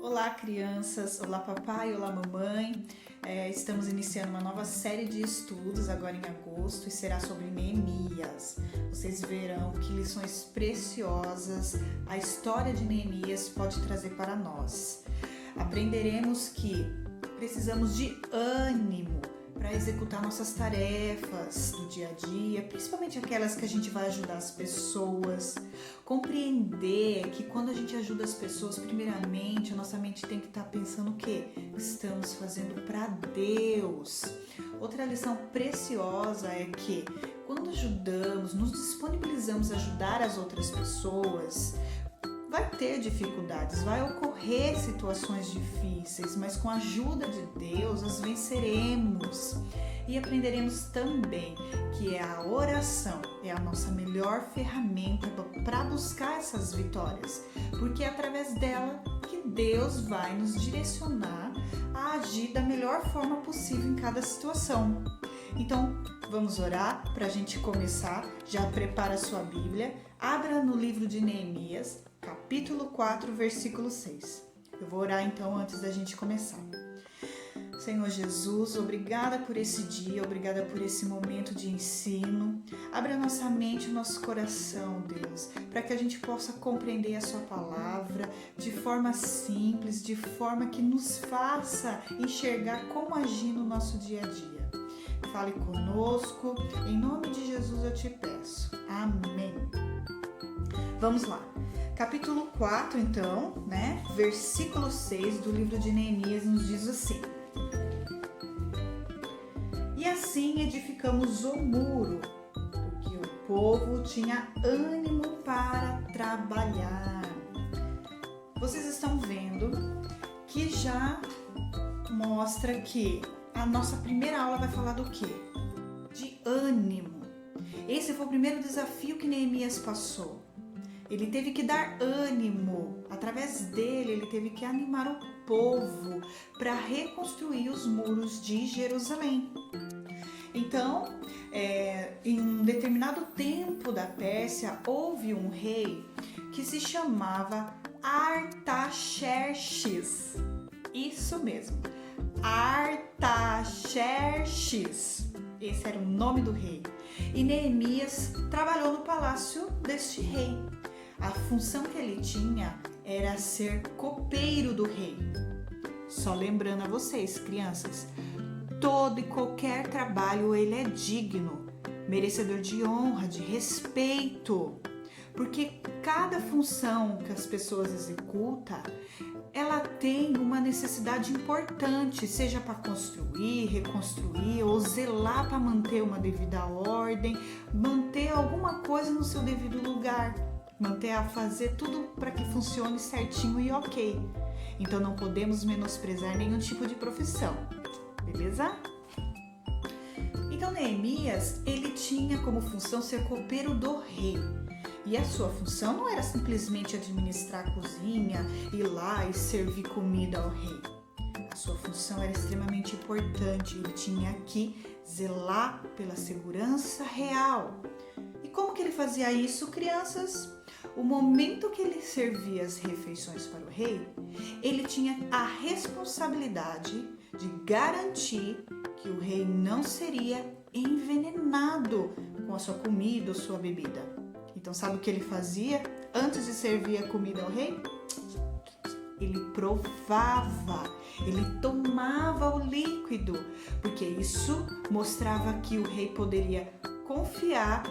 Olá, crianças! Olá, papai! Olá, mamãe! Estamos iniciando uma nova série de estudos agora em agosto e será sobre Neemias. Vocês verão que lições preciosas a história de Neemias pode trazer para nós. Aprenderemos que precisamos de ânimo para executar nossas tarefas do dia a dia, principalmente aquelas que a gente vai ajudar as pessoas. Compreender que quando a gente ajuda as pessoas, primeiramente, a nossa mente tem que estar pensando o quê? Estamos fazendo para Deus. Outra lição preciosa é que quando ajudamos, nos disponibilizamos a ajudar as outras pessoas, vai ter dificuldades, vai ocorrer situações difíceis, mas com a ajuda de Deus as venceremos. E aprenderemos também que a oração é a nossa melhor ferramenta para buscar essas vitórias, porque é através dela que Deus vai nos direcionar a agir da melhor forma possível em cada situação. Então, vamos orar para a gente começar. Já prepara a sua Bíblia, abra no livro de Neemias, capítulo 4, versículo 6. Eu vou orar então antes da gente começar. Senhor Jesus, obrigada por esse dia, obrigada por esse momento de ensino. Abre a nossa mente e o nosso coração, Deus, para que a gente possa compreender a sua palavra de forma simples, de forma que nos faça enxergar como agir no nosso dia a dia. Fale conosco, em nome de Jesus eu te peço. Amém. Vamos lá. Capítulo 4, então, versículo 6 do livro de Neemias nos diz assim: E assim edificamos o muro, porque o povo tinha ânimo para trabalhar. Vocês estão vendo que já mostra que a nossa primeira aula vai falar do quê? De ânimo. Esse foi o primeiro desafio que Neemias passou. Ele teve que dar ânimo, através dele ele teve que animar o povo para reconstruir os muros de Jerusalém. Então, em um determinado tempo da Pérsia, houve um rei que se chamava Artaxerxes. Isso mesmo, Artaxerxes. Esse era o nome do rei. E Neemias trabalhou no palácio deste rei. A função que ele tinha era ser copeiro do rei. Só lembrando a vocês, crianças, todo e qualquer trabalho ele é digno, merecedor de honra, de respeito, porque cada função que as pessoas executam, ela tem uma necessidade importante, seja para construir, reconstruir ou zelar para manter uma devida ordem, manter alguma coisa no seu devido lugar, manter a fazer tudo para que funcione certinho e ok. Então não podemos menosprezar nenhum tipo de profissão, beleza? Então Neemias, ele tinha como função ser copeiro do rei. E a sua função não era simplesmente administrar a cozinha, ir lá e servir comida ao rei. A sua função era extremamente importante, ele tinha que zelar pela segurança real. E como que ele fazia isso, crianças? O momento que ele servia as refeições para o rei, ele tinha a responsabilidade de garantir que o rei não seria envenenado com a sua comida ou sua bebida. Então, sabe o que ele fazia antes de servir a comida ao rei? Ele provava, ele tomava o líquido, porque isso mostrava que o rei poderia confiar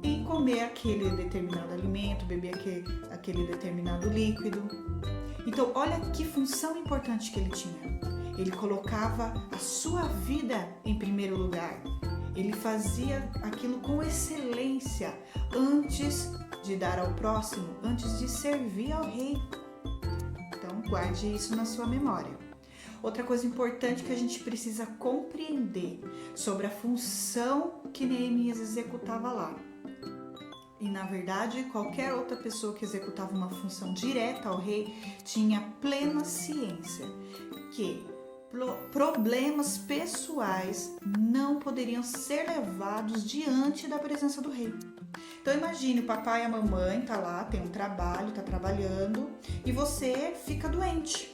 em comer aquele determinado alimento, beber aquele determinado líquido. Então, olha que função importante que ele tinha. Ele colocava a sua vida em primeiro lugar. Ele fazia aquilo com excelência antes de dar ao próximo, antes de servir ao rei. Então, guarde isso na sua memória. Outra coisa importante que a gente precisa compreender sobre a função que Neemias executava lá. E, na verdade, qualquer outra pessoa que executava uma função direta ao rei tinha plena ciência que problemas pessoais não poderiam ser levados diante da presença do rei. Então imagine, o papai e a mamãe tá lá, tem um trabalho, tá trabalhando e você fica doente.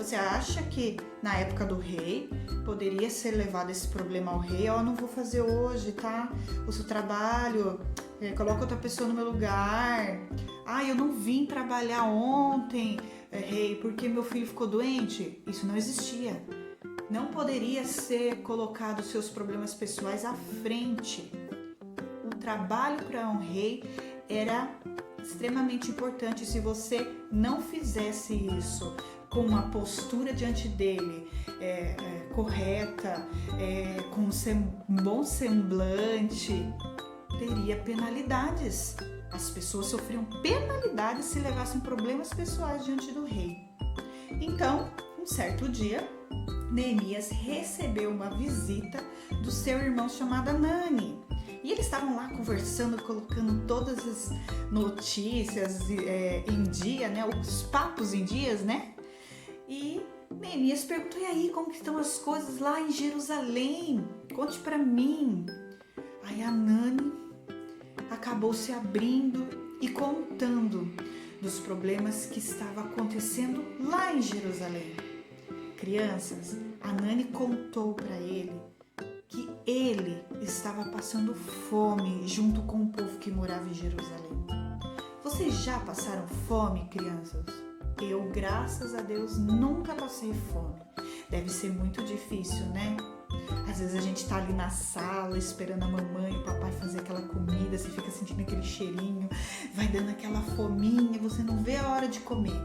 Você acha que na época do rei poderia ser levado esse problema ao rei? Ó, não vou fazer hoje, tá? O seu trabalho, coloca outra pessoa no meu lugar. Ah, eu não vim trabalhar ontem, rei, porque meu filho ficou doente. Isso não existia. Não poderia ser colocado seus problemas pessoais à frente. O trabalho para um rei era extremamente importante. Se você não fizesse isso com uma postura diante dele correta, com um bom semblante, teria penalidades. As pessoas sofriam penalidades se levassem problemas pessoais diante do rei. Então, um certo dia, Neemias recebeu uma visita do seu irmão chamado Hanani. E eles estavam lá conversando, colocando todas as notícias em dia, né? Os papos em dias, né? E Neemias perguntou: e aí, como que estão as coisas lá em Jerusalém? Conte pra mim. Aí Hanani acabou se abrindo e contando dos problemas que estavam acontecendo lá em Jerusalém. Crianças, Hanani contou para ele que ele estava passando fome junto com o povo que morava em Jerusalém. Vocês já passaram fome, crianças? Eu, graças a Deus, nunca passei fome. Deve ser muito difícil, né? Às vezes a gente tá ali na sala esperando a mamãe e o papai fazer aquela comida, você fica sentindo aquele cheirinho, vai dando aquela fominha, você não vê a hora de comer.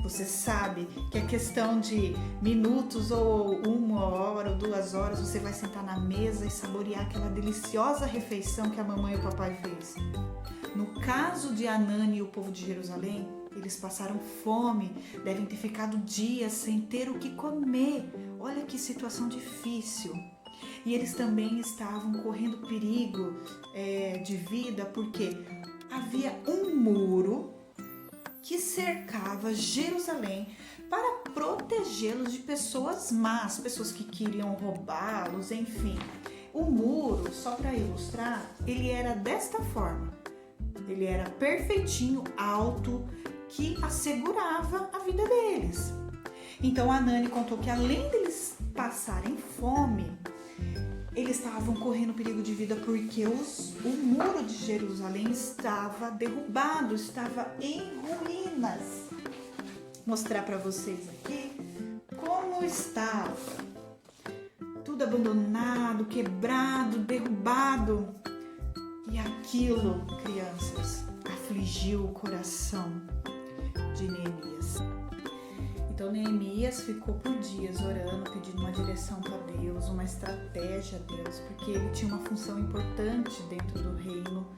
Você sabe que é questão de minutos ou 1 hora ou 2 horas, você vai sentar na mesa e saborear aquela deliciosa refeição que a mamãe e o papai fez. No caso de Hanani e o povo de Jerusalém, eles passaram fome, devem ter ficado dias sem ter o que comer. Olha que situação difícil. E eles também estavam correndo perigo de vida, porque havia um muro que cercava Jerusalém para protegê-los de pessoas más, pessoas que queriam roubá-los, enfim. O muro, só para ilustrar, ele era desta forma. Ele era perfeitinho, alto, que assegurava a vida deles. Então Hanani contou que além deles passarem fome, eles estavam correndo perigo de vida porque o muro de Jerusalém estava derrubado, estava em ruínas. Vou mostrar para vocês aqui como estava. Tudo abandonado, quebrado, derrubado. E aquilo, crianças, afligiu o coração de Neemias. Então Neemias ficou por dias orando, pedindo uma direção para Deus, uma estratégia a Deus, porque ele tinha uma função importante dentro do reino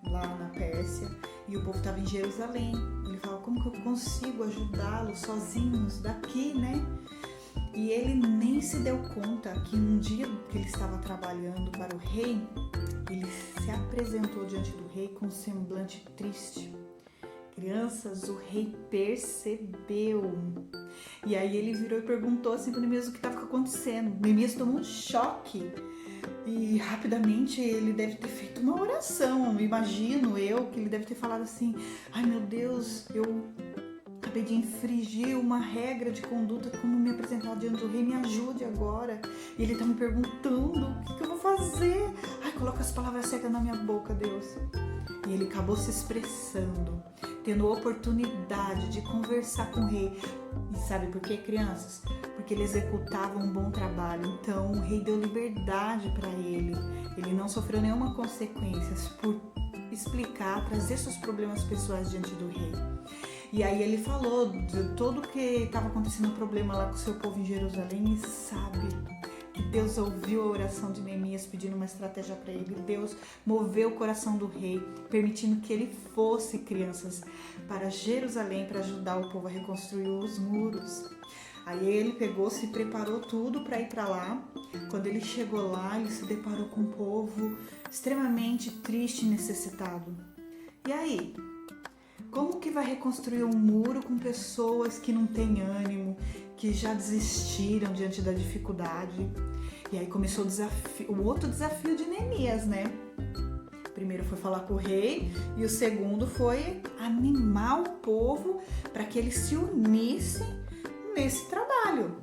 lá na Pérsia e o povo estava em Jerusalém. Ele falava: como que eu consigo ajudá-los sozinhos daqui, né? E ele nem se deu conta que um dia que ele estava trabalhando para o rei, ele se apresentou diante do rei com um semblante triste. Crianças, o rei percebeu. E aí ele virou e perguntou assim para Neemias o que estava acontecendo. Neemias tomou um choque e rapidamente ele deve ter feito uma oração. Imagino eu que ele deve ter falado assim: ai meu Deus, eu acabei de infringir uma regra de conduta, como me apresentar diante do rei, me ajude agora. E ele está me perguntando o que eu vou fazer. Ai, coloca as palavras certas na minha boca, Deus. E ele acabou se expressando, tendo oportunidade de conversar com o rei. E sabe por quê, crianças? Porque ele executava um bom trabalho. Então o rei deu liberdade para ele. Ele não sofreu nenhuma consequência por explicar, trazer seus problemas pessoais diante do rei. E aí ele falou de tudo que estava acontecendo, um problema lá com o seu povo em Jerusalém, e sabe que Deus ouviu a oração de Neemias pedindo uma estratégia para ele. Deus moveu o coração do rei, permitindo que ele fosse, crianças, para Jerusalém para ajudar o povo a reconstruir os muros. Aí ele pegou, se preparou tudo para ir para lá. Quando ele chegou lá, ele se deparou com um povo extremamente triste e necessitado. E aí? Como que vai reconstruir um muro com pessoas que não têm ânimo, que já desistiram diante da dificuldade? E aí começou o outro desafio de Neemias, né? O primeiro foi falar com o rei e o segundo foi animar o povo para que eles se unissem nesse trabalho.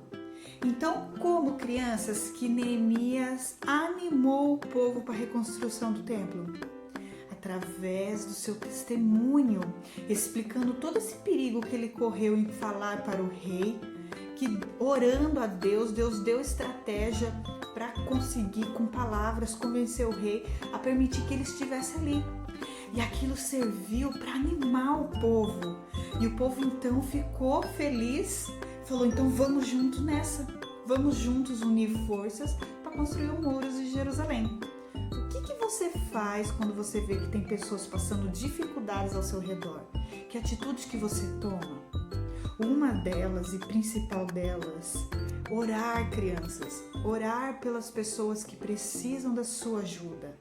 Então, como crianças que Neemias animou o povo para a reconstrução do templo? Através do seu testemunho, explicando todo esse perigo que ele correu em falar para o rei, que orando a Deus, Deus deu estratégia para conseguir, com palavras, convencer o rei a permitir que ele estivesse ali. E aquilo serviu para animar o povo. E o povo então ficou feliz, falou, então vamos juntos nessa. Vamos juntos unir forças para construir os muros de Jerusalém. O que você faz quando você vê que tem pessoas passando dificuldades ao seu redor? Que atitudes que você toma? Uma delas e principal delas, orar, crianças. Orar pelas pessoas que precisam da sua ajuda.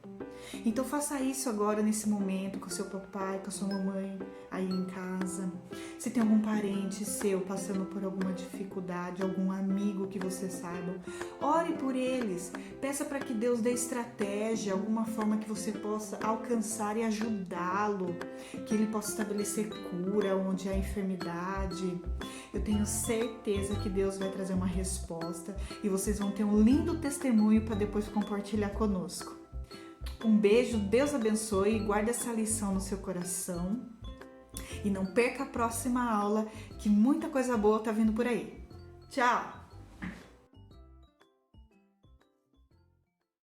Então faça isso agora nesse momento com seu papai, com a sua mamãe aí em casa. Se tem algum parente seu passando por alguma dificuldade, algum amigo que você saiba, ore por eles. Peça para que Deus dê estratégia, alguma forma que você possa alcançar e ajudá-lo, que ele possa estabelecer cura onde há enfermidade. Eu tenho certeza que Deus vai trazer uma resposta e vocês vão ter um lindo testemunho para depois compartilhar conosco. Um beijo, Deus abençoe e guarde essa lição no seu coração. E não perca a próxima aula, que muita coisa boa tá vindo por aí. Tchau!